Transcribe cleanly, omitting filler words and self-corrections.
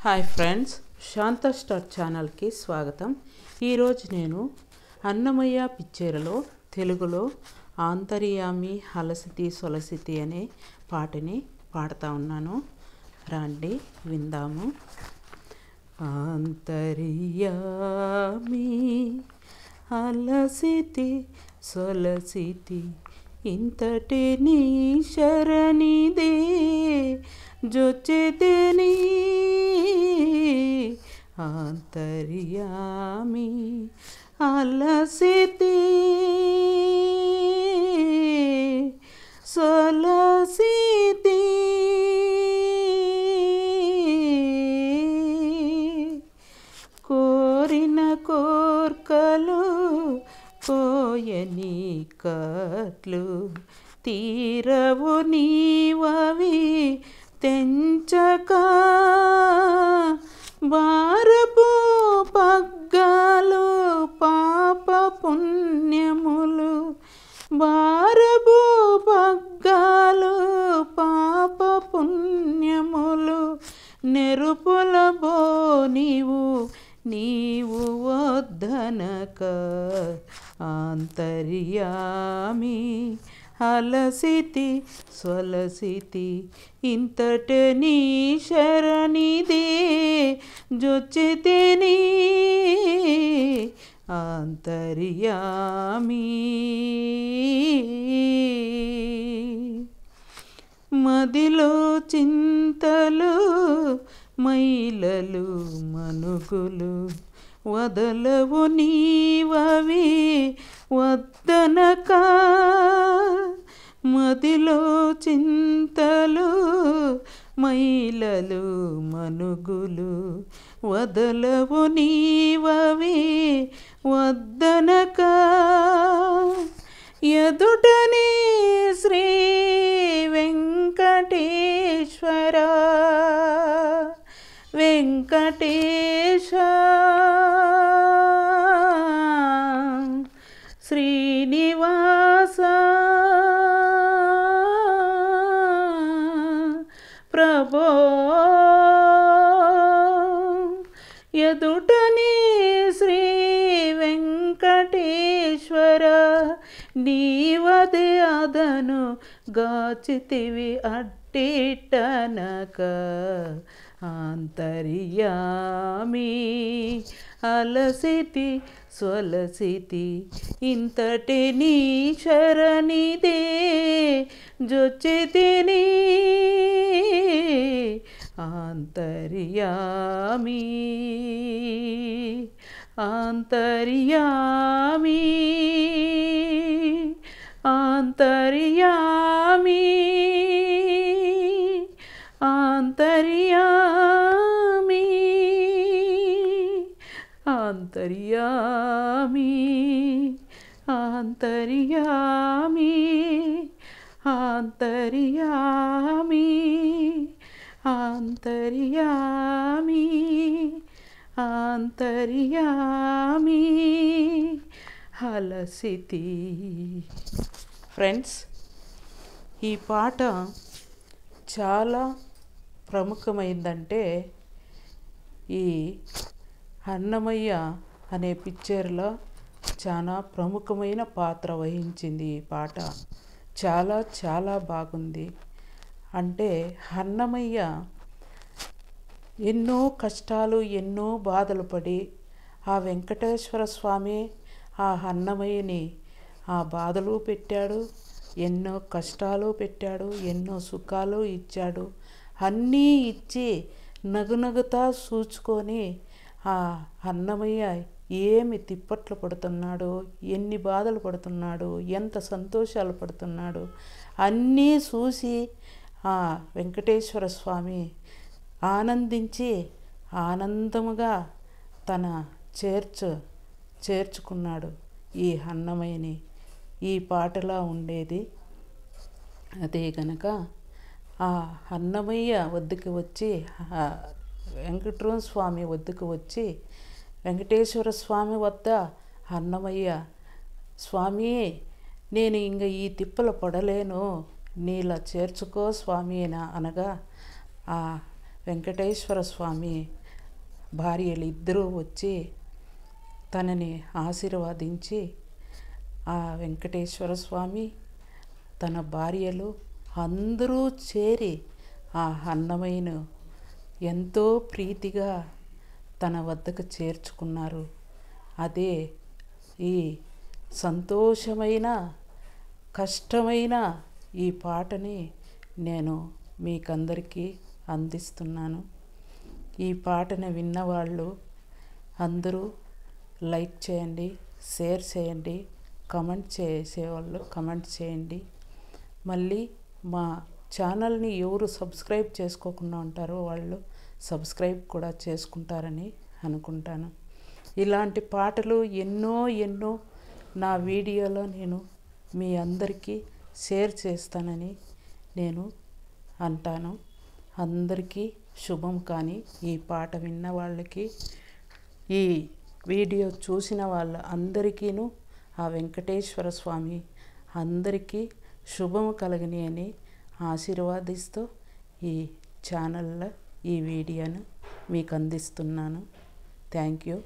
Hi friends, శాంత star ఛానల్కి స్వాగతం. ఈరోజు నేను అన్నమయ్య పిక్చర్లో తెలుగులో ఆంతర్యామి హలసితి సొలసితి అనే పాటని పాడుతూ ఉన్నాను. రండి విందాము. ఆంతర్యామి హలసితి సొలసితి ఇంతటి నీ శరణిదే జొచ్చెతేని ఆంతర్యామి హలసితి సొలసితి కోరిన కోర్కలు కోయని కట్లు తీరవు నీవవి తెంచక భారపు పగ్గాలు పాప పుణ్యములు భారపు పగ్గాలు పాప పుణ్యములు నెరుపుల బో నీవు వద్దనక ఆంతర్యామి హలసితి సొలసితి ఇంతటి నీ శరణిదే జొచ్చెతేని ఆంతర్యామి. మదిలో చింతలు మైలలు మనుగులు వదలవు నీవవి వద్దనక మదిలో చింతలు మైలలు మనుగులు వదలవు నీవవి వద్దనక ఎదుటనే శ్రీ వెంకటేశ్వర వెంకటేశ శ్రీనివాస ప్రభో ఎదుటనే శ్రీ వెంకటేశ్వర నీవదే అదను గాచితివి అట్టిటనక ఆంతర్యామి హలసితి సొలసితి ఇంతటి నీ శరణిదే జొచ్చెతేని ఆంతర్యామి ఆంతర్యామి ఆంతర్యామి ఆంతర్యామి ఆంతర్యామి ఆంతర్యామి ఆంతర్యామి ఆంతర్యామి ఆంతర్యామి హలసితి. ఫ్రెండ్స్, ఈ పాట చాలా ప్రముఖమైందంటే ఈ అన్నమయ్య అనే పిక్చర్లో చాలా ప్రముఖమైన పాత్ర వహించింది. ఈ పాట చాలా చాలా బాగుంది. అంటే అన్నమయ్య ఎన్నో కష్టాలు ఎన్నో బాధలు పడి ఆ వెంకటేశ్వర స్వామి ఆ అన్నమయ్యని ఆ బాధలు పెట్టాడు, ఎన్నో కష్టాలు పెట్టాడు, ఎన్నో సుఖాలు ఇచ్చాడు. అన్నీ ఇచ్చి నగునగుతా చూచుకొని ఆ అన్నమయ్య ఏమి తిప్పట్లు పడుతున్నాడో, ఎన్ని బాధలు పడుతున్నాడో, ఎంత సంతోషాలు పడుతున్నాడో అన్నీ చూసి ఆ వెంకటేశ్వర స్వామి ఆనందించి ఆనందముగా తన చేర్చుకున్నాడు ఈ అన్నమయ్యని. ఈ పాటలా ఉండేది. అదే గనక ఆ అన్నమయ్య వద్దకు వచ్చి వెంకటరమణ స్వామి వద్దకు వచ్చి వెంకటేశ్వర స్వామి వద్ద అన్నమయ్య స్వామి నేను ఇంక ఈ తిప్పలు పడలేను, నీలా చేర్చుకో స్వామి అనగా ఆ వెంకటేశ్వర స్వామి భార్యలు ఇద్దరూ వచ్చి తనని ఆశీర్వదించి ఆ వెంకటేశ్వర స్వామి తన భార్యలు అందరూ చేరి ఆ అన్నమయ్యను ఎంతో ప్రీతిగా తన వద్దకు చేర్చుకున్నారు. అదే ఈ సంతోషమైన కష్టమైన ఈ పాటని నేను మీకందరికీ అందిస్తున్నాను. ఈ పాటను విన్నవాళ్ళు అందరూ లైక్ చేయండి, షేర్ చేయండి, కమెంట్ చేసేవాళ్ళు కమెంట్ చేయండి. మళ్ళీ మా ఛానల్ని ఎవరు సబ్స్క్రైబ్ చేసుకోకుండా ఉంటారో వాళ్ళు సబ్స్క్రైబ్ కూడా చేసుకుంటారని అనుకుంటాను. ఇలాంటి పాటలు ఎన్నో నా వీడియోలో నేను మీ అందరికీ షేర్ చేస్తానని నేను అంటాను. అందరికీ శుభం. కానీ ఈ పాట విన్న వాళ్ళకి, ఈ వీడియో చూసిన వాళ్ళ అందరికీను ఆ వెంకటేశ్వర స్వామి అందరికీ శుభము కలగని అని ఆశీర్వాదిస్తూ ఈ ఛానల్లో ఈ వీడియోను మీకు అందిస్తున్నాను. Thank you.